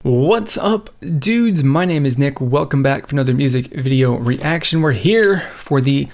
What's up, dudes? My name is Nick. Welcome back for another music video reaction. We're here for the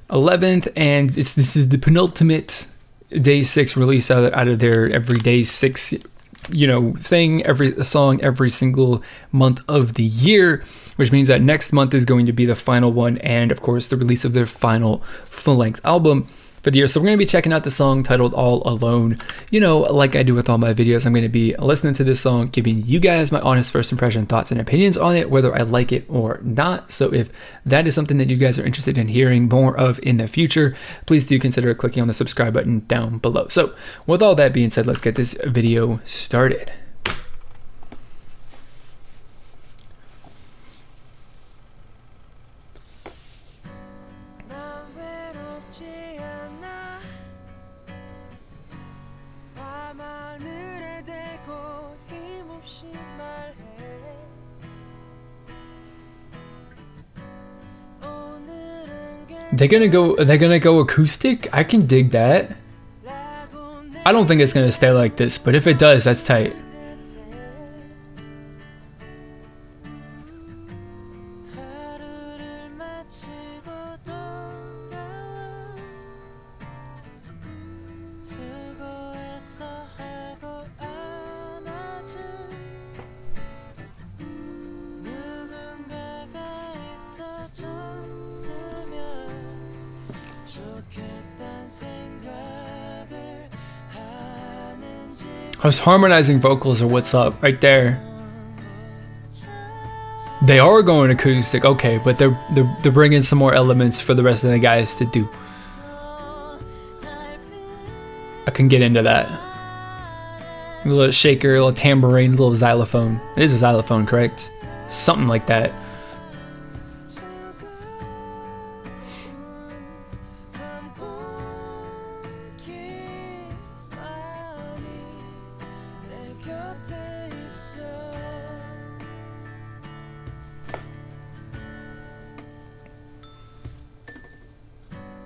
11th, and this is the penultimate Day6 release out of their every Day6 thing, every song every single month of the year, which means that next month is going to be the final one, and of course the release of their final full-length album for the year. So we're going to be checking out the song titled All Alone. Like I do with all my videos, I'm going to be listening to this song, giving you guys my honest first impression, thoughts, and opinions on it, whether I like it or not. So if that is something that you guys are interested in hearing more of in the future, please do consider clicking on the subscribe button down below. So with all that being said, let's get this video started. They're gonna go acoustic? I can dig that. I don't think it's gonna stay like this, but if it does, that's tight. Those harmonizing vocals are what's up right there. They are going acoustic, okay, but they're bringing some more elements for the rest of the guys to do. I can get into that. A little shaker, a little tambourine, a little xylophone. It is a xylophone, correct? Something like that.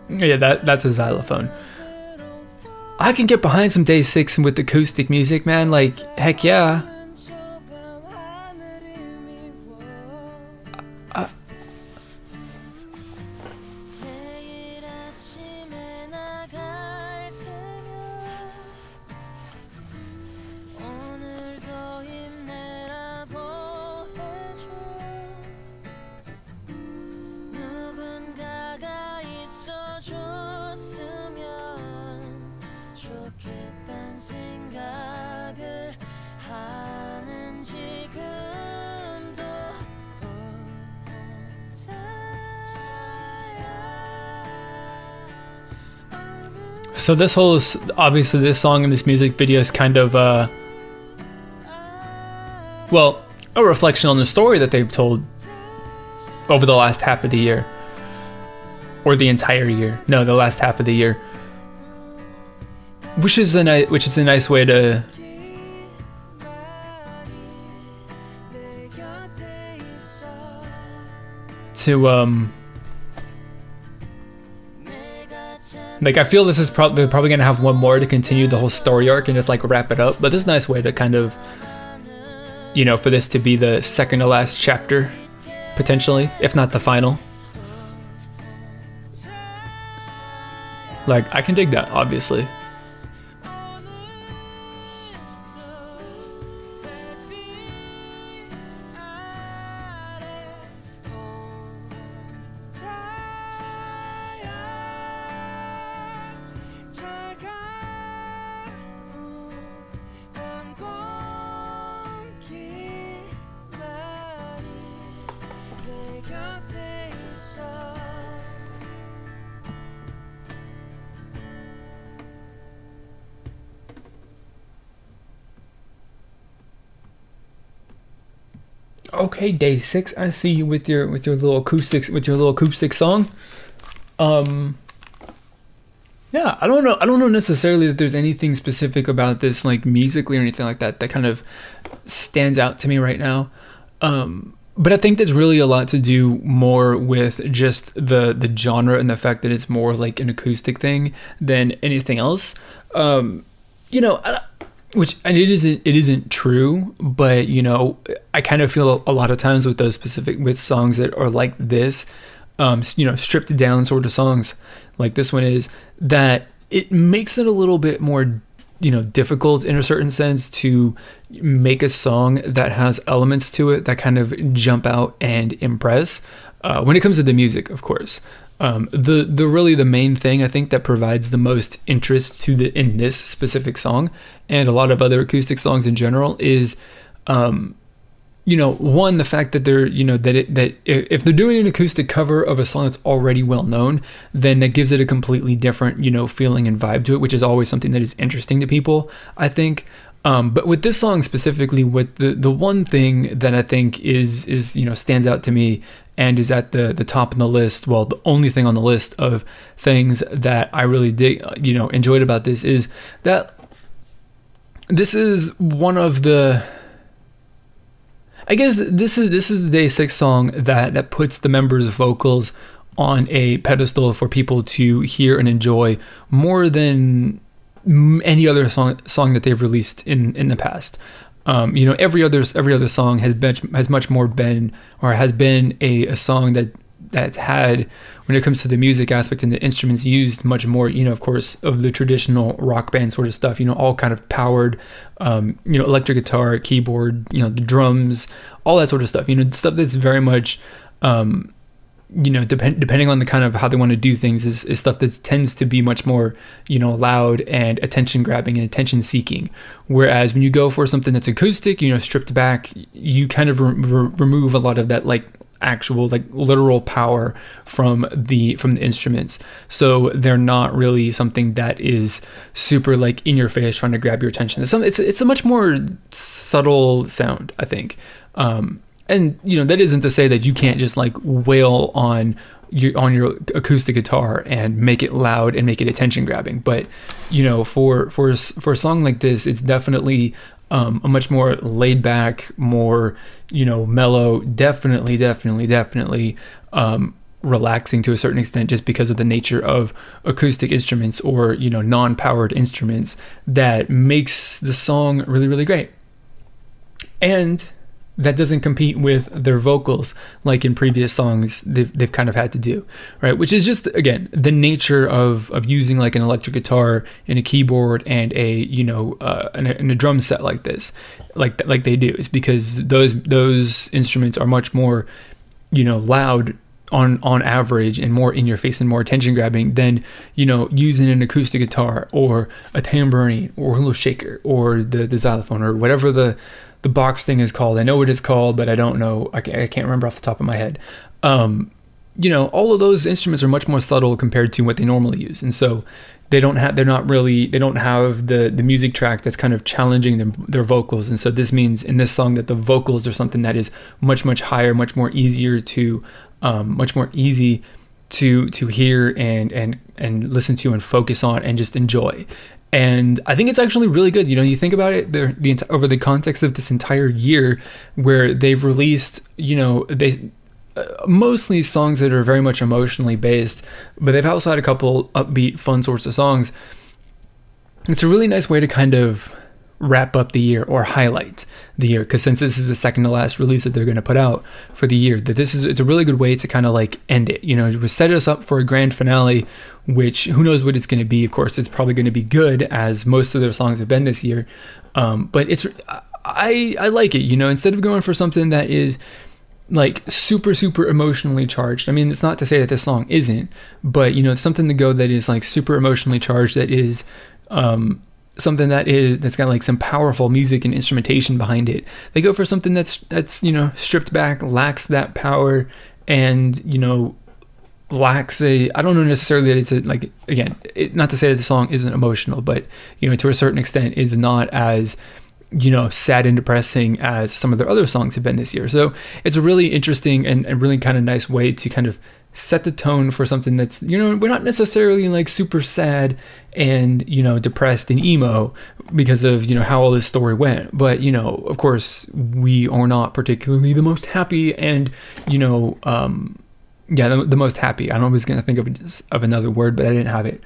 Yeah, that's a xylophone. I can get behind some Day6 with acoustic music, man. Like, heck yeah. So this whole, obviously this song and this music video is kind of, well, a reflection on the story that they've told over the last half of the year. Or the entire year. No, the last half of the year. Which is a nice way to like, I feel this is they're probably gonna have one more to continue the whole story arc and just like wrap it up, but this is a nice way to kind of, for this to be the second to last chapter, potentially, if not the final. Like, I can dig that, obviously. Okay, Day6, I see you with your little acoustic song. Yeah, I don't know necessarily that there's anything specific about this, like musically or anything like that, that kind of stands out to me right now. But I think there's really a lot to do more with just the genre and the fact that it's more like an acoustic thing than anything else. and it isn't true, but you know, I kind of feel a lot of times with those with songs that are like this, you know, stripped down sort of songs like this one is, that it makes it a little bit more, you know, difficult in a certain sense to make a song that has elements to it that kind of jump out and impress, when it comes to the music, of course. The main thing I think that provides the most interest in this specific song and a lot of other acoustic songs in general is, you know, one, the fact that they're, you know, that if they're doing an acoustic cover of a song that's already well known, then that gives it a completely different, you know, feeling and vibe to it, which is always something that is interesting to people, I think. But with this song specifically, with the one thing that I think is you know, stands out to me and is at the top of the list, well, the only thing on the list of things that I really you know, enjoyed about this is that this is one of the, I guess this is the Day6 song that puts the members' vocals on a pedestal for people to hear and enjoy more than any other song that they've released in the past. You know, every other song has been a song that's had, when it comes to the music aspect and the instruments used, much more, you know, of course, of the traditional rock band sort of stuff, you know, all kind of powered, you know, electric guitar, keyboard, you know, the drums, all that sort of stuff, you know, stuff that's very much, you know, depending on the kind of how they want to do things, is stuff that tends to be much more, you know, loud and attention grabbing and attention seeking. Whereas when you go for something that's acoustic, you know, stripped back, you kind of remove a lot of that, like, actual, like, literal power from the instruments, so they're not really something that is super, like, in your face trying to grab your attention. It's a much more subtle sound, I think. And you know, that isn't to say that you can't just, like, wail on your acoustic guitar and make it loud and make it attention grabbing, but you know, for a song like this, it's definitely a much more laid back, more, you know, mellow, definitely relaxing to a certain extent, just because of the nature of acoustic instruments, or, you know, non-powered instruments, that makes the song really, really great. And that doesn't compete with their vocals like in previous songs they've kind of had to do, right? Which is just, again, the nature of using, like, an electric guitar and a keyboard and a, you know, and a drum set like this, like they do, is because those instruments are much more, you know, loud on average, and more in your face and more attention grabbing than, you know, using an acoustic guitar or a tambourine or a little shaker or the xylophone or whatever the box thing is called. I know what it's called, but I don't know. I can't remember off the top of my head. You know, all of those instruments are much more subtle compared to what they normally use, and so they don't have the music track that's kind of challenging their vocals. And so this means in this song that the vocals are something that is much higher, much more easy to hear and listen to and focus on and just enjoy. And I think it's actually really good. You know, you think about it, over the context of this entire year, where they've released, you know, mostly songs that are very much emotionally based, but they've also had a couple upbeat, fun sorts of songs. It's a really nice way to kind of wrap up the year, or highlight the year, because since this is the second to last release that they're going to put out for the year, it's a really good way to kind of, like, end it. You know, it set us up for a grand finale, which, who knows what it's going to be. Of course, it's probably going to be good, as most of their songs have been this year. But I like it, you know, instead of going for something that is, like, super emotionally charged. I mean, it's not to say that this song isn't, but, you know, it's something to go that is, like, super emotionally charged, that is something that's got, like, some powerful music and instrumentation behind it. They go for something that's you know, stripped back, lacks that power, and, you know, lacks I don't know necessarily that it's like, again, not to say that the song isn't emotional, but, you know, to a certain extent, it's not as, you know, sad and depressing as some of their other songs have been this year. So it's a really interesting and really kind of nice way to kind of set the tone for something that's, you know, we're not necessarily, like, super sad and, you know, depressed and emo because of, you know, how all this story went, but, you know, of course, we are not particularly the most happy, and, you know, the most happy. I was going to think of another word, but I didn't have it.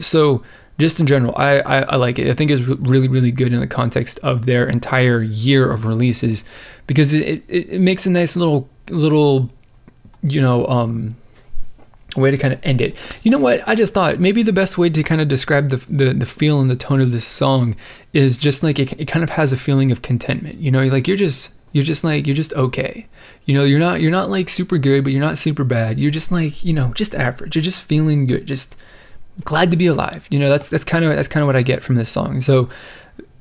So just in general, I like it. I think it's really, really good in the context of their entire year of releases, because it makes a nice little you know, way to kind of end it. You know what? I just thought maybe the best way to kind of describe the feel and the tone of this song is just like it kind of has a feeling of contentment. You know, like you're just okay. You know, you're not like super good, but you're not super bad. You're just like, you know, just average. You're just feeling good. Just glad to be alive. You know, that's kind of what I get from this song. So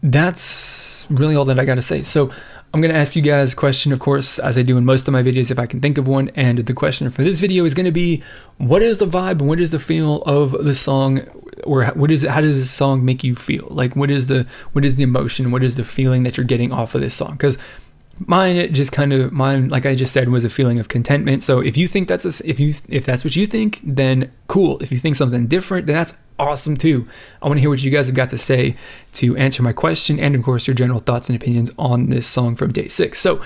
that's really all that I got to say. So I'm going to ask you guys a question, of course, as I do in most of my videos, if I can think of one. And the question for this video is going to be, what is the vibe and what is the feel of the song, or what is it? How does this song make you feel? Like, what is the emotion? What is the feeling that you're getting off of this song? Because mine, like I just said, was a feeling of contentment. So if you think if that's what you think, then cool. If you think something different, then that's awesome too. I want to hear what you guys have got to say to answer my question, and of course your general thoughts and opinions on this song from Day6. So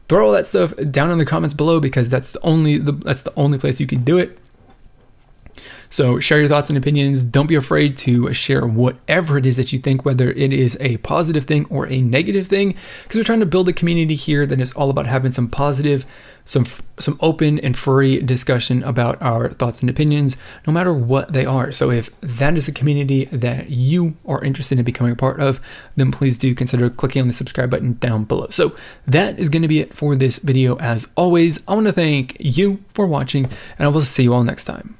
throw all that stuff down in the comments below, because that's the only place you can do it. So share your thoughts and opinions. Don't be afraid to share whatever it is that you think, whether it is a positive thing or a negative thing, because we're trying to build a community here that is all about having some positive, some open and free discussion about our thoughts and opinions, no matter what they are. So if that is a community that you are interested in becoming a part of, then please do consider clicking on the subscribe button down below. So that is going to be it for this video. As always, I want to thank you for watching, and I will see you all next time.